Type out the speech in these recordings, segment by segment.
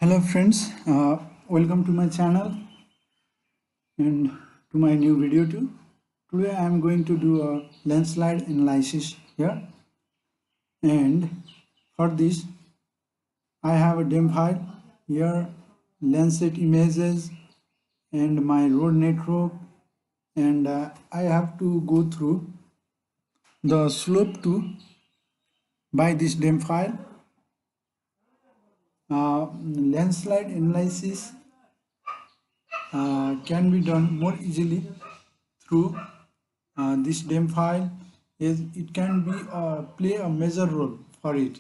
Hello friends, welcome to my channel and to my new video too. Today I am going to do a landslide analysis here, and for this I have a DEM file here, Landsat images and my road network, and I have to go through the slope to by this DEM file. Landslide analysis can be done more easily through this DEM file. Is it can be play a major role for it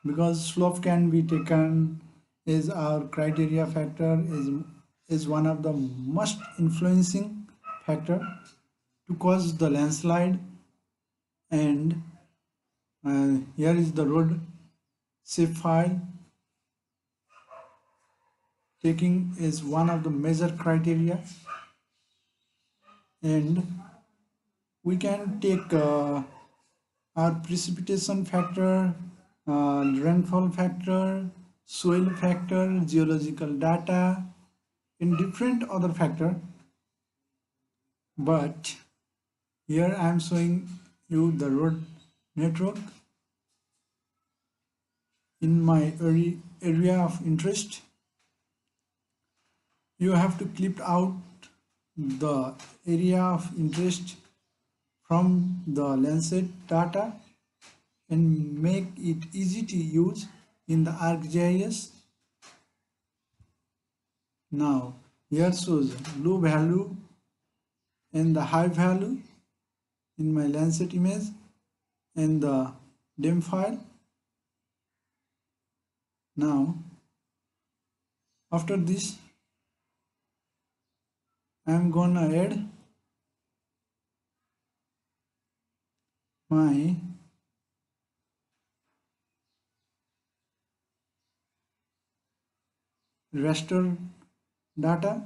because slope can be taken as our criteria factor is one of the most influencing factor to cause the landslide. And here is the road shape file. Taking is one of the major criteria, and we can take our precipitation factor, rainfall factor, soil factor, geological data, and different other factor. But here I am showing you the road network in my area of interest. You have to clip out the area of interest from the Landsat data and make it easy to use in the Arcgis. Now here shows low value and the high value in my Landsat image and the DEM file. Now after this I am gonna add my raster data.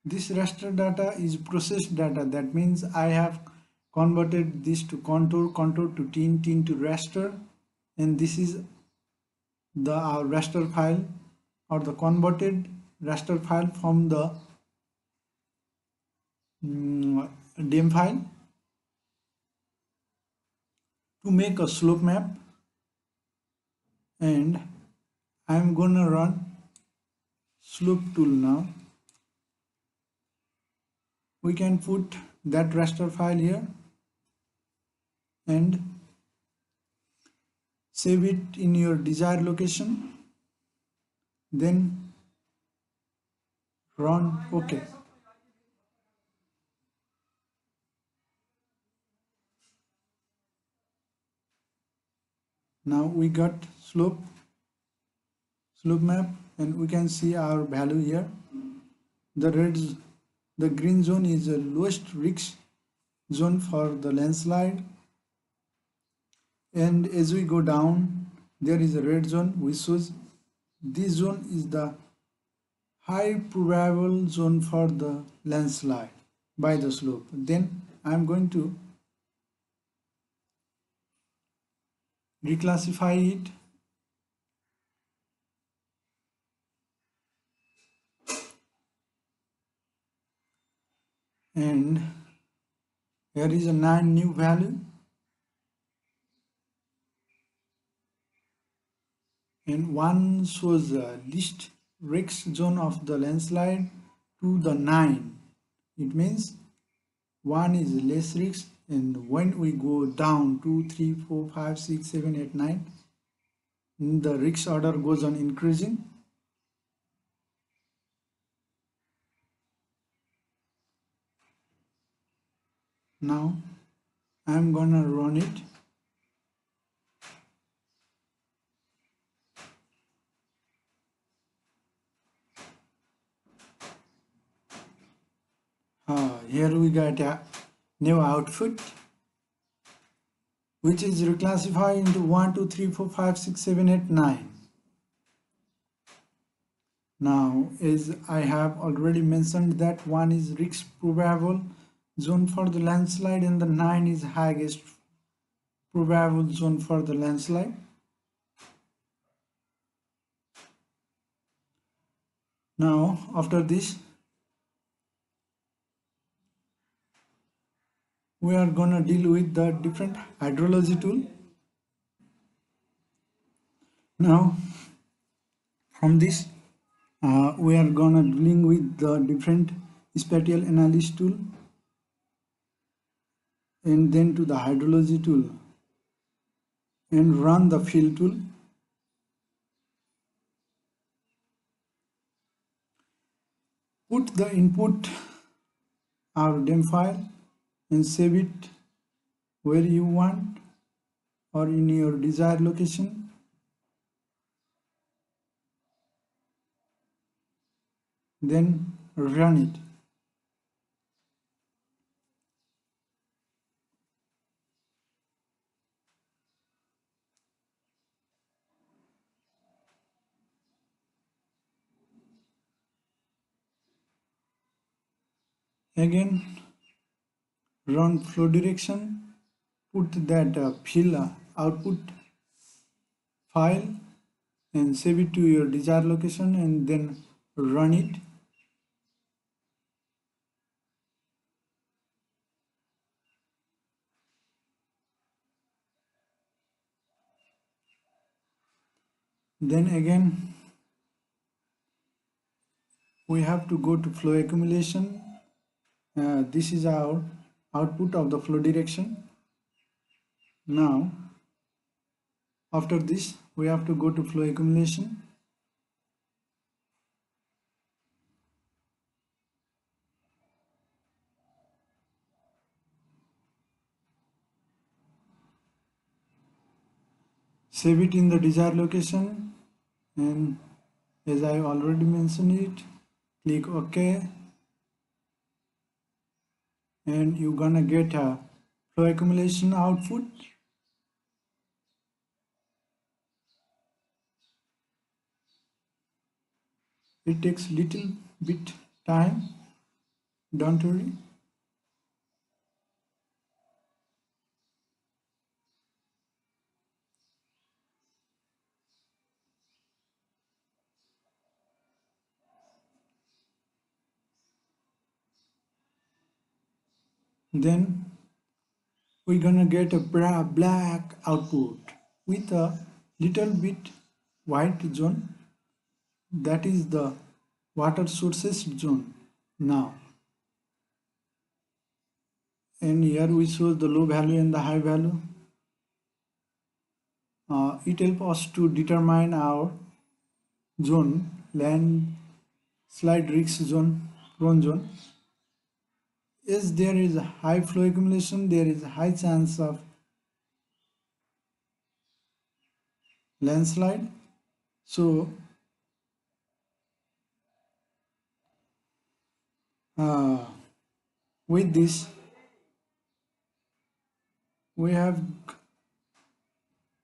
This raster data is processed data. That means I have converted this to contour to tin to raster, and this is the raster file or the converted raster file from the DEM file to make a slope map. And I am gonna run slope tool now. We can put that raster file here and save it in your desired location, then run OK. Now we got slope map, and we can see our value here. The green zone is the lowest risk zone for the landslide, and as we go down there is a red zone which shows this zone is the high probable zone for the landslide by the slope. Then I am going to reclassify it and here is a 9 new value, and one shows the least risk zone of the landslide to the 9. It means 1 is less risk, and when we go down 2, 3, 4, 5, 6, 7, 8, 9, the risk order goes on increasing. Now I'm gonna run it. Here we got a new output which is reclassified into 1, 2, 3, 4, 5, 6, 7, 8, 9. Now, as I have already mentioned that 1 is risk probable zone for the landslide and the 9 is highest probable zone for the landslide. Now after this we are gonna deal with the different hydrology tool. Now from this we are gonna dealing with the different spatial analysis tool, and then to the hydrology tool and run the fill tool. Put the input or dem file and save it where you want or in your desired location. Then run it. Again run flow direction, put that fill output file and save it to your desired location and then run it. Then again we have to go to flow accumulation. This is our output of the flow direction. Now after this we have to go to flow accumulation. Save it in the desired location, and as I already mentioned it, click OK, and you're gonna get a flow accumulation output. It takes little bit time, don't worry. Then we're gonna get a black output with a little bit white zone. That is the water sources zone now. And here we show the low value and the high value. It helps us to determine our zone, landslide risk zone, prone zone. As there is a high flow accumulation, there is a high chance of landslide. So with this we have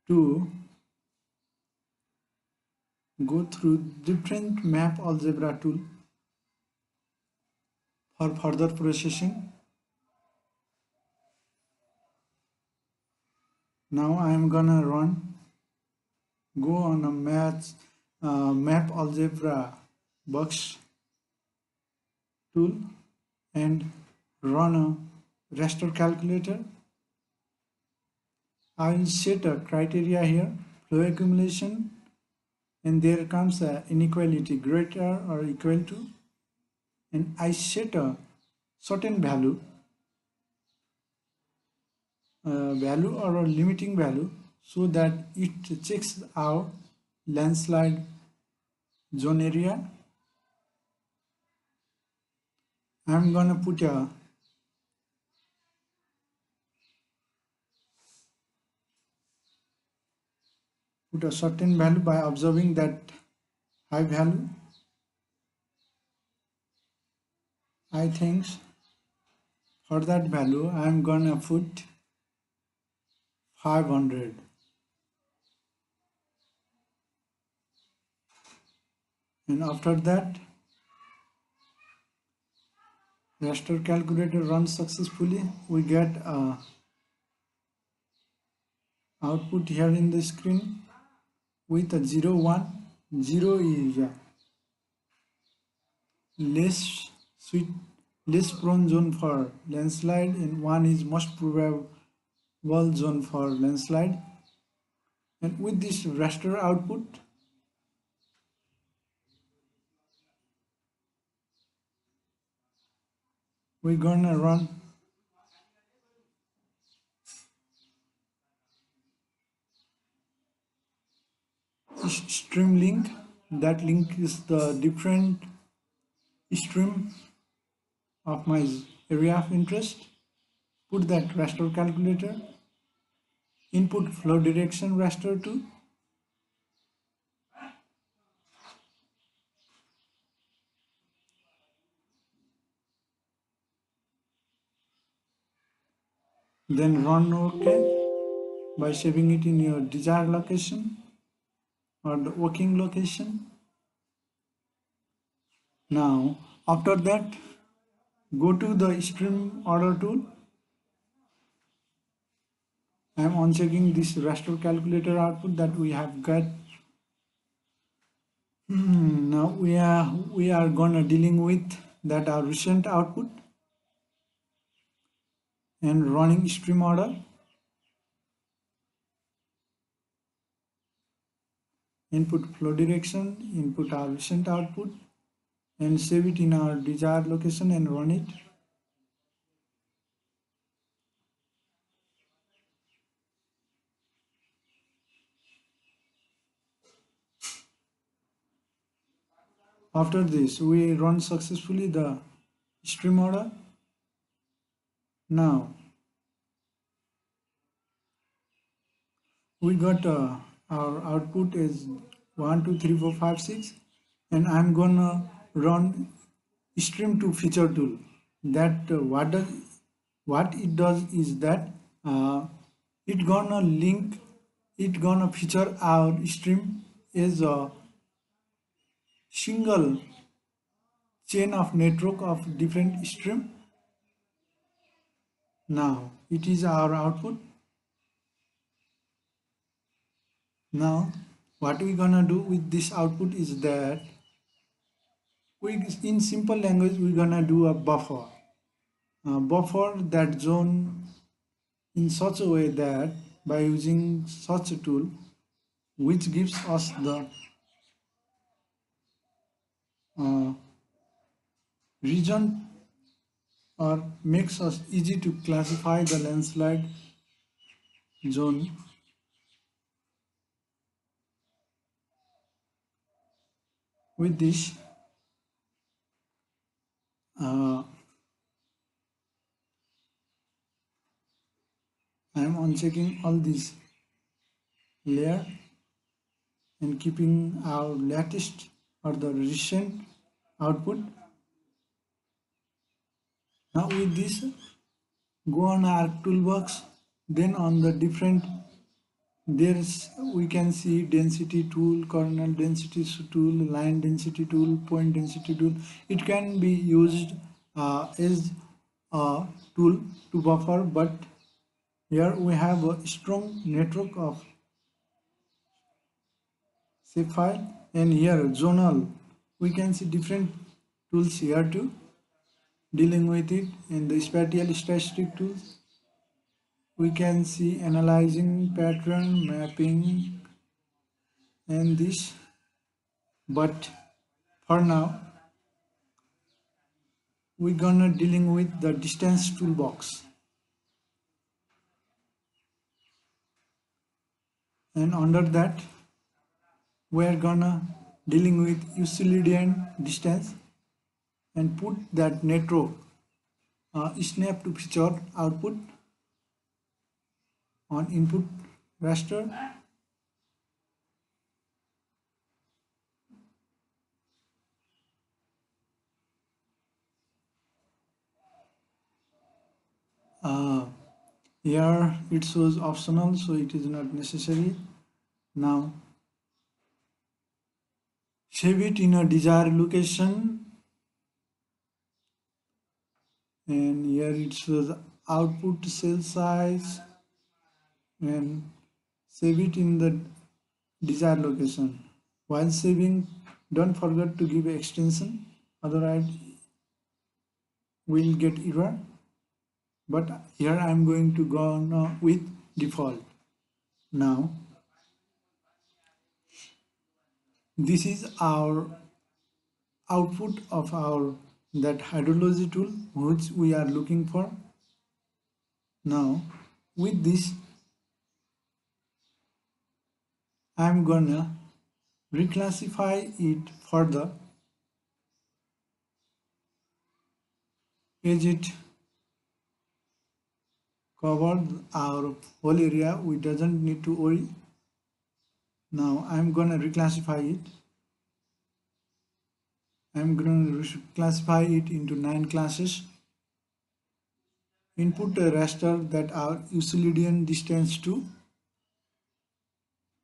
to go through different map algebra tool for further processing. Now I am gonna go on a map algebra box tool and run a raster calculator. I will set a criteria here, flow accumulation, and there comes a inequality greater or equal to, and I set a certain value or a limiting value so that it checks our landslide zone area. I'm gonna put a certain value by observing that high value. I think for that value I'm gonna put 500. And after that raster calculator runs successfully. We get a output here in the screen with a 0 1. 0 is less sweet less prone zone for landslide and one is most probable zone for landslide. And with this raster output, we're gonna run stream link. That link is the different stream of my area of interest. Put that raster calculator, input flow direction raster to, then run OK by saving it in your desired location or the working location. Now after that, go to the stream order tool. I am unchecking this raster calculator output that we have got. Now we are gonna dealing with that our recent output and running stream order. Input flow direction, input our recent output and save it in our desired location and run it. After this, we run successfully the stream order. Now we got our output is 1 2 3 4 5 6 and I'm gonna run stream to feature tool. That what it does is that it gonna feature our stream as a single chain of network of different stream. Now it is our output. Now what we gonna do with this output is that we, in simple language, we're gonna do a buffer. Buffer that zone in such a way that by using such a tool which gives us the region or makes us easy to classify the landslide zone. With this I am unchecking all these layer and keeping our latest or the recent output. Now with this, go on our toolbox, then on the different, there's we can see density tool, kernel density tool, line density tool, point density tool. It can be used as a tool to buffer, but here we have a strong network of shapefile, and here zonal. We can see different tools here too, dealing with it. In the spatial statistic tools, we can see analyzing pattern, mapping, and this. But for now, we're gonna dealing with the distance toolbox. And under that, we're gonna dealing with Euclidean distance and put that network snap to feature output on input raster. Here it shows optional, so it is not necessary. Now save it in a desired location, and here it shows output cell size, and save it in the desired location. While saving, don't forget to give extension otherwise we'll get error. But here I'm going to go on with default. Now this is our output of our that hydrology tool which we are looking for. Now with this I'm gonna reclassify it further as it covered our whole area. We doesn't need to worry. Now I'm gonna reclassify it. I'm gonna classify it into 9 classes. Input a raster that are Euclidean distance to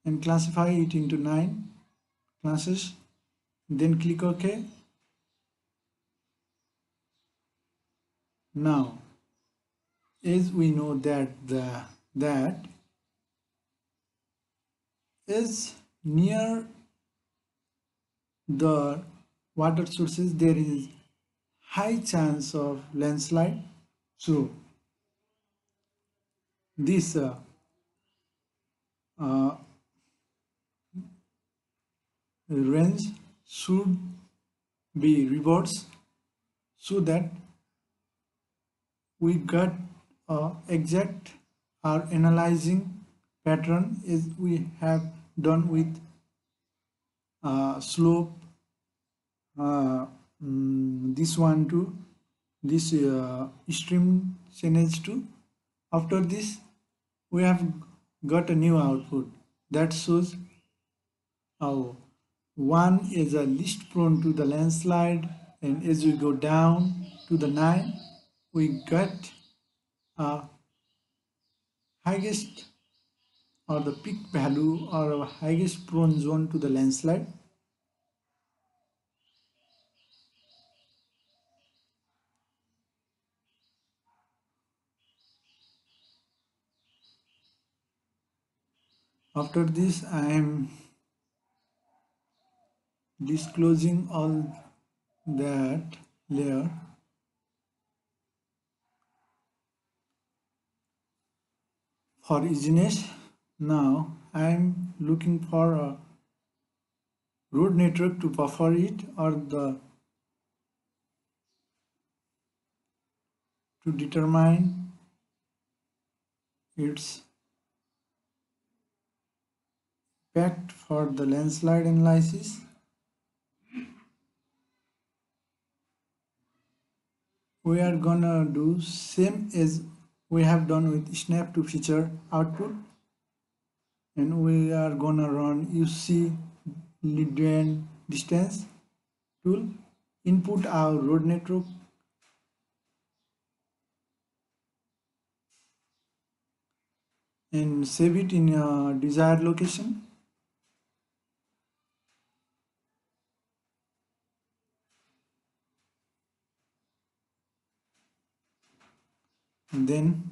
and classify it into 9 classes. Then click OK. Now as we know that is near the water sources there is high chance of landslide. So this uh, range should be reversed so that we got exact our analyzing pattern as we have done with slope, this one too, this stream channels too. After this we have got a new output that shows how one is a least prone to the landslide, and as we go down to the 9 we got a highest or the peak value or a highest prone zone to the landslide. After this I am disclosing all that layer. For easiness, now I am looking for a road network to buffer it or to determine its impact for the landslide analysis. We are gonna do same as we have done with snap to feature output, and we are gonna run UC Euclidean distance tool, input our road network and save it in a desired location. And then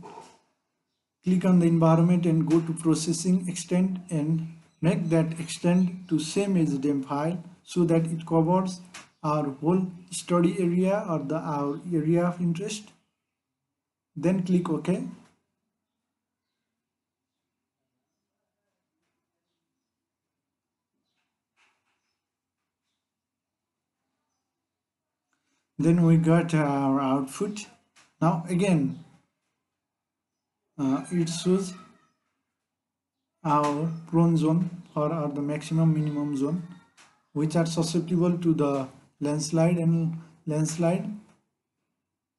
click on the environment and go to processing extend and make that extend to same as DEM file so that it covers our whole study area or our area of interest. Then click OK. Then we got our output. Now again it shows our prone zone or the maximum minimum zone which are susceptible to the landslide and landslide.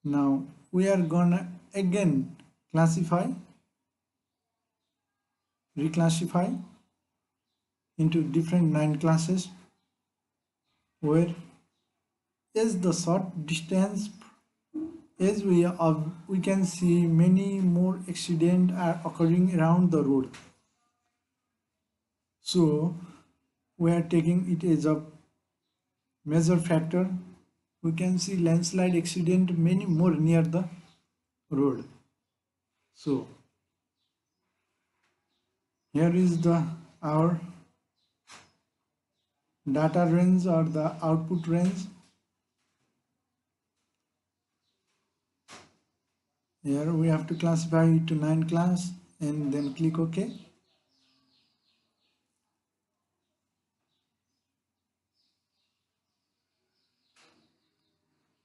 Now we are gonna again reclassify into different 9 classes where as the short distance as we can see many more accidents are occurring around the road. So we are taking it as a major factor. We can see landslide accident many more near the road. So here is our data range or the output range. Here we have to classify it to 9 class and then click OK.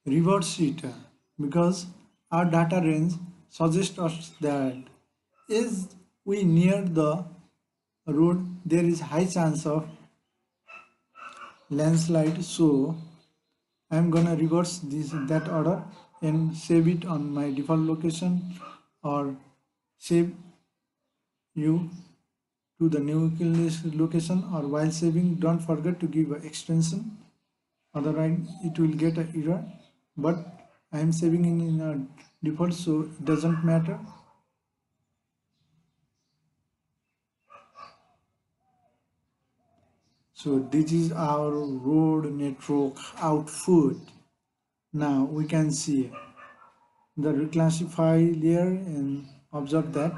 Reverse it because our data range suggests us that as we near the road there is high chance of landslide, so I'm gonna reverse that order and save it on my default location or save you to the new location, or while saving don't forget to give an extension, otherwise it will get an error, but I am saving in a default so it doesn't matter. So this is our road network output. Now we can see the reclassify layer and observe that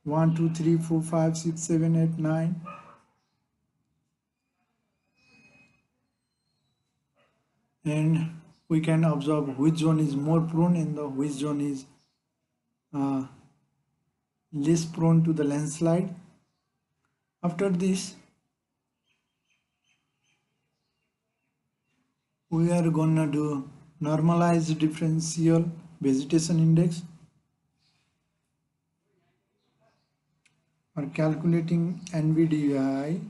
1 2 3 4 5 6 7 8 9, and we can observe which zone is more prone and which zone is uh, less prone to the landslide. After this we are gonna do normalized differential vegetation index or calculating NDVI,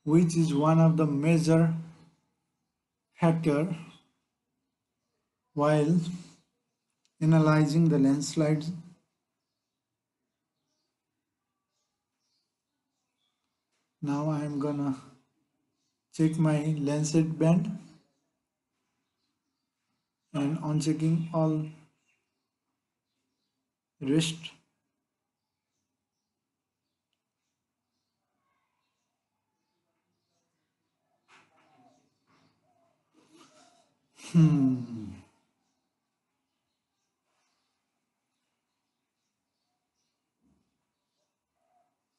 which is one of the major factor while analyzing the landslides. Now I am gonna check my landslide band and unchecking all rest.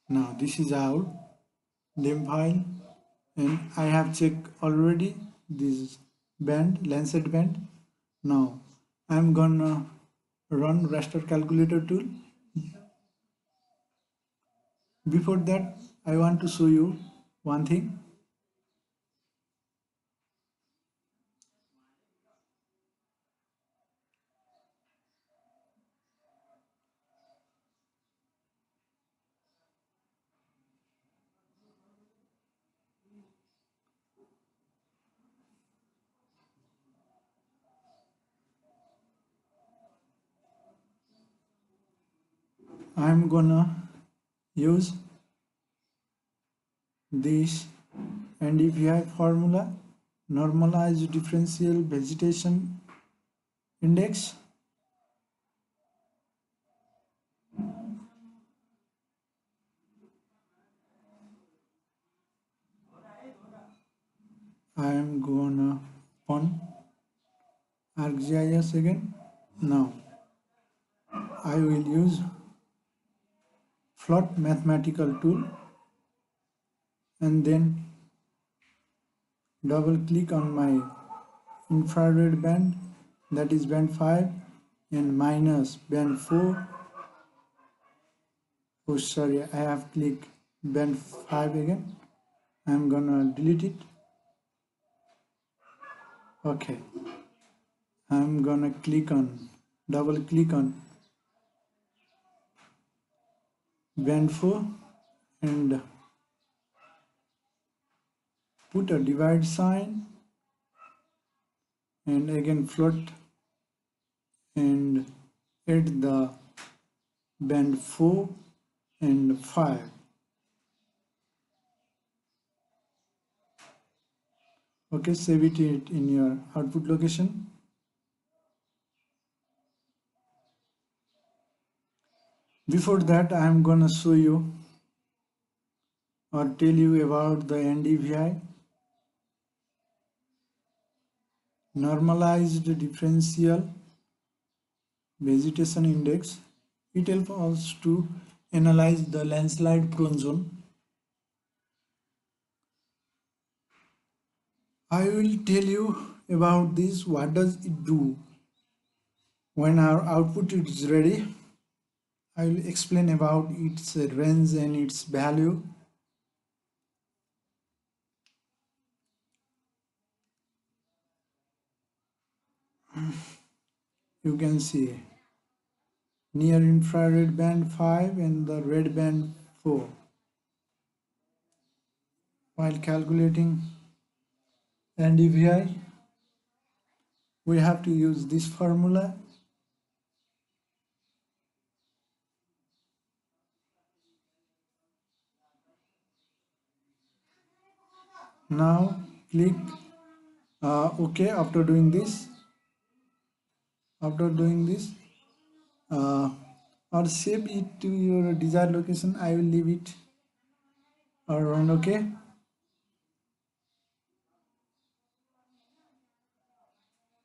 Now this is our dim file and I have checked already this band, landslide band. Now I'm gonna run raster calculator tool. Before that I want to show you one thing. I'm gonna use this NDVI formula, normalized differential vegetation index. I am gonna open Arcgis again. Now I will use float mathematical tool and then double click on my infrared band, that is band 5, and minus band 4. Oh sorry, I have clicked band 5 again. I'm gonna delete it. Okay, I'm gonna double click on band 4 and put a divide sign and again float and add the band 4 and 5. Okay, save it in your output location. Before that I am gonna show you or tell you about the NDVI, normalized differential vegetation index. It helps us to analyze the landslide prone zone. I will tell you about this, what does it do when our output is ready. I will explain about its range and its value. You can see near infrared band 5 and the red band 4. While calculating NDVI, we have to use this formula. Now click OK after doing this. After doing this, or save it to your desired location. I will leave it or run OK.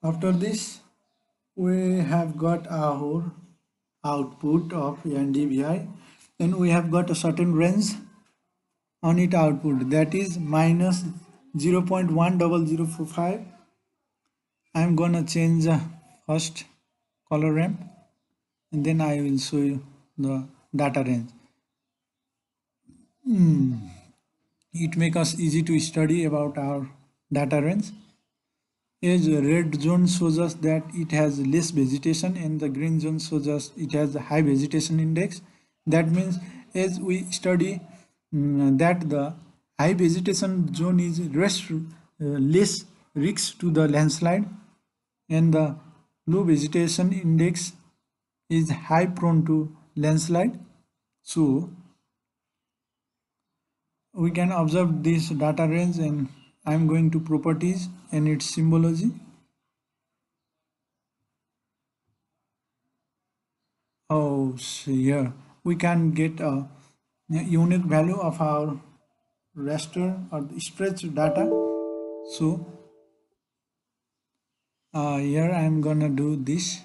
After this, we have got our output of NDVI, and we have got a certain range on it output, that is minus 0.10045. I'm gonna change first color ramp, and then I will show you the data range. It makes us easy to study about our data range. As red zone shows us that it has less vegetation, and the green zone shows us it has a high vegetation index. That means as we study that the high vegetation zone is less risk to the landslide, and the low vegetation index is high prone to landslide. So we can observe this data range, and I'm going to properties and its symbology. Oh, so here we can get a unique value of our raster or the stretch data. So here I'm gonna do this.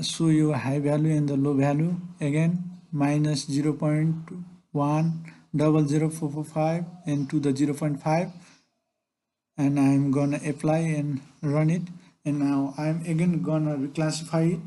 Show you high value and the low value. Again, minus 0.1000445 and to the 0.5, and I'm gonna apply and run it. And now I'm again gonna reclassify it.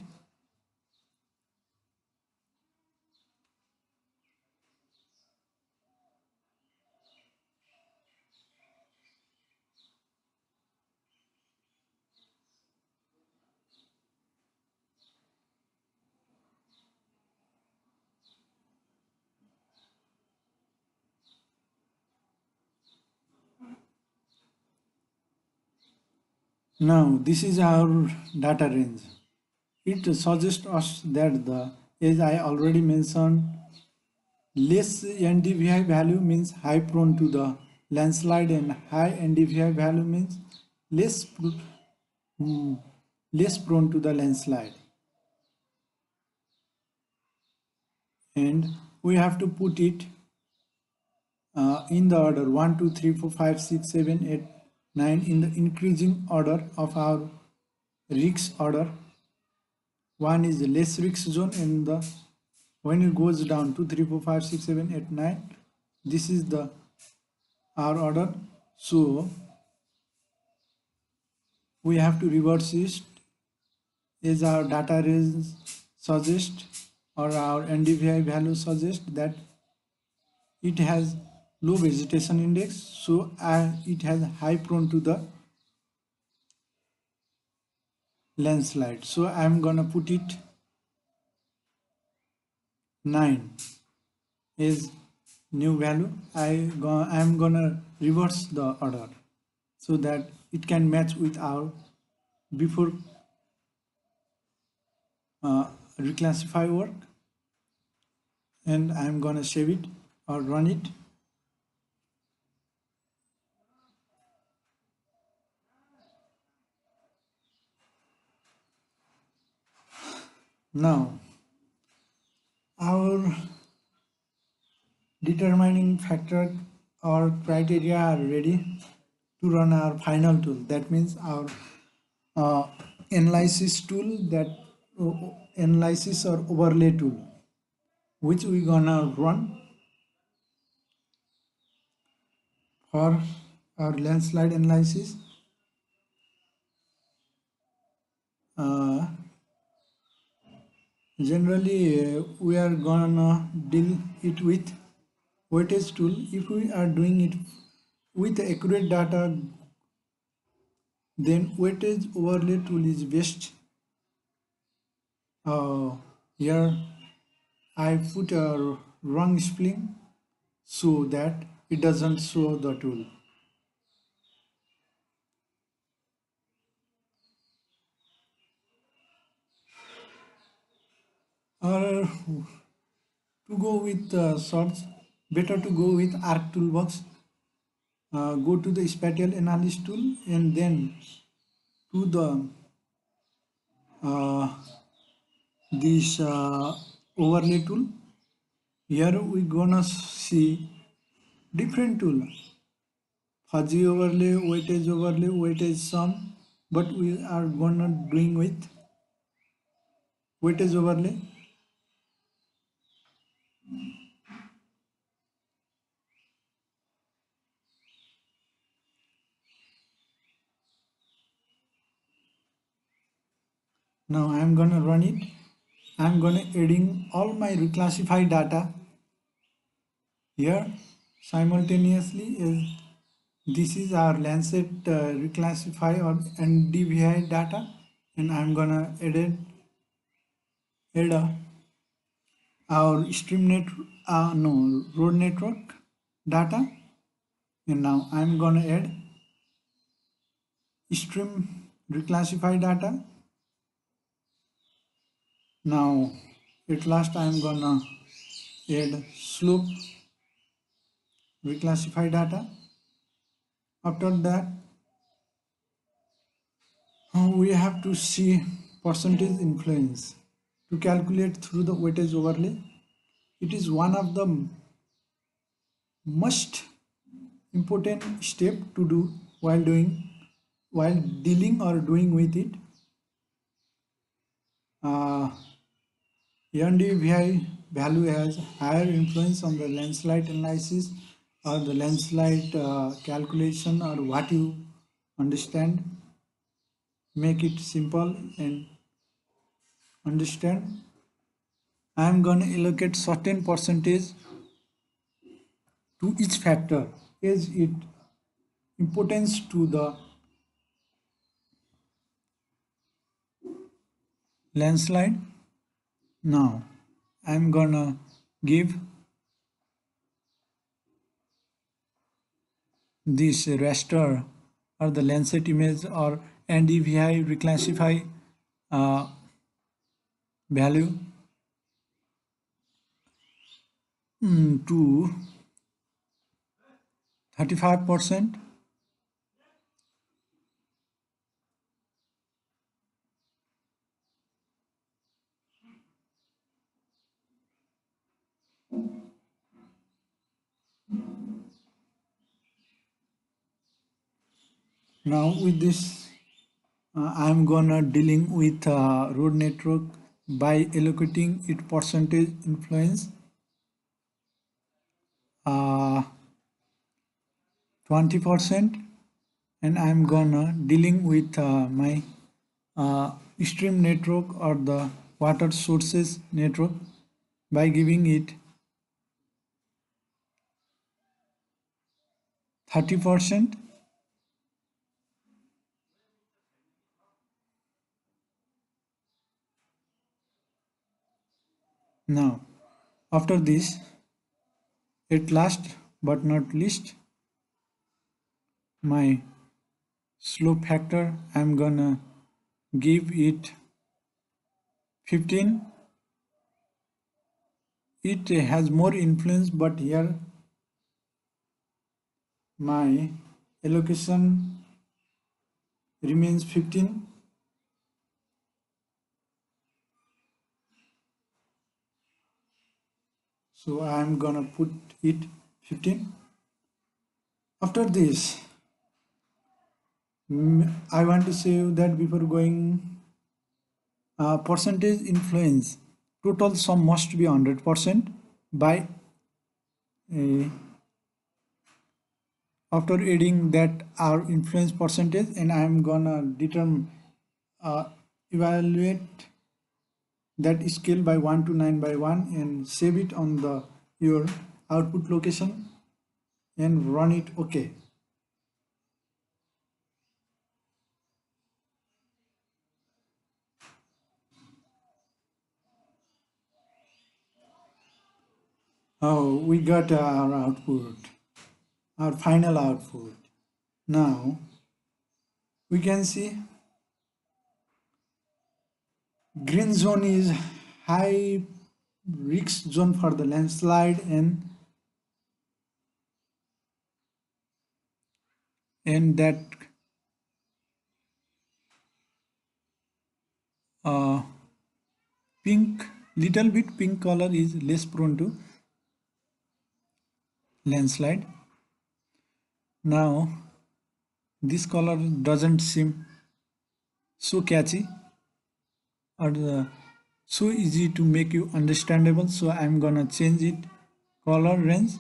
Now this is our data range. It suggests us that the, as I already mentioned, less NDVI value means high prone to the landslide, and high NDVI value means less less prone to the landslide. And we have to put it in the order 1, 2, 3, 4, 5, 6, 7, 8, 9 in the increasing order of our risk order. 1 is the less risk zone, and the when it goes down 2, 3, 4, 5, 6, 7, 8, 9, this is the our order. So we have to reverse it as our data range suggests, or our NDVI value suggests that it has low vegetation index, so it has high prone to the landslide. So I'm gonna put it 9 is new value. I'm gonna reverse the order so that it can match with our before reclassify work, and I'm gonna save it or run it. Now our determining factor or criteria are ready to run our final tool. That means our analysis tool, that analysis or overlay tool, which we gonna run for our landslide analysis. uh, generally we are gonna deal it with weightage tool. If we are doing it with accurate data, then weightage overlay tool is best. Here I put a wrong spelling so that it doesn't show the tool. Or to go with sorts, better to go with Arc toolbox. Go to the spatial analysis tool and then to the uh, this overlay tool. Here we gonna see different tool: fuzzy overlay, weightage sum. But we are gonna doing with weightage overlay. Now I am gonna run it. I am gonna adding all my reclassified data here simultaneously. This is our Lancet reclassify or NDVI data, and I'm gonna add our stream net no road network data, and now I'm gonna add stream reclassify data. Now at last I'm gonna add slope reclassify data. After that we have to see percentage influence to calculate through the weightage overlay. It is one of the most important step to do while dealing or doing with it. NDVI value has higher influence on the landslide analysis or the landslide calculation, or what you understand. Make it simple and understand. I am going to allocate certain percentage to each factor as it importance to the landslide. Now I'm gonna give this raster or the Lancet image or NDVI reclassify value to 35%. Now with this I'm gonna dealing with road network by allocating its percentage influence 20%, and I'm gonna dealing with my stream network or the water sources network by giving it 30%. Now after this, at last but not least, my slope factor I'm gonna give it 15. It has more influence, but here my allocation remains 15. So I'm gonna put it 15. After this, I want to say that before going percentage influence, total sum must be 100% by after adding that our influence percentage, and I am gonna determine evaluate that scale by 1 to 9 by 1 and save it on the your output location and run it. Okay. Oh, we got our output, our final output. Now we can see green zone is high risk zone for the landslide, and that uh, pink, little bit pink color is less prone to landslide. Now this color doesn't seem so catchy or so easy to make you understandable, so I'm gonna change it color range.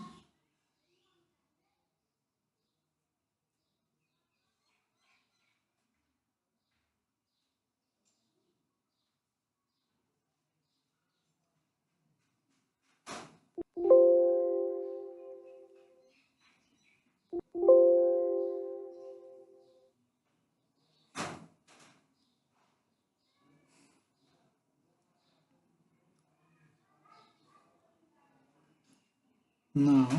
Now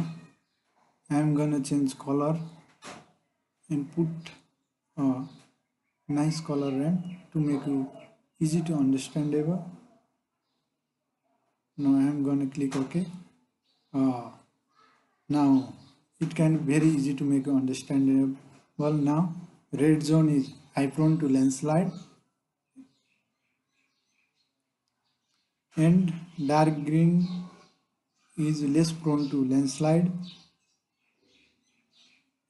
I'm gonna change color and put a nice color ramp to make you easy to understandable. Now I'm gonna click OK. Now it can be very easy to make you understandable. Well, now red zone is high prone to landslide and dark green is less prone to landslide,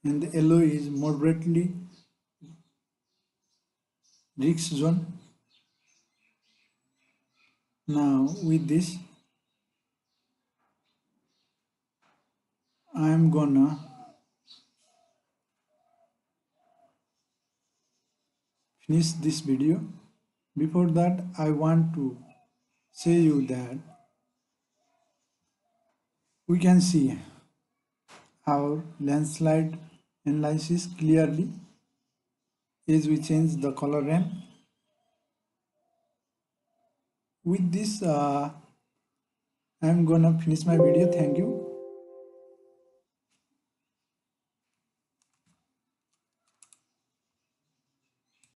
and the yellow is moderately risk zone. Now with this I am gonna finish this video. Before that I want to say you that we can see our landslide analysis clearly as we change the color ramp. With this I am gonna finish my video. Thank you.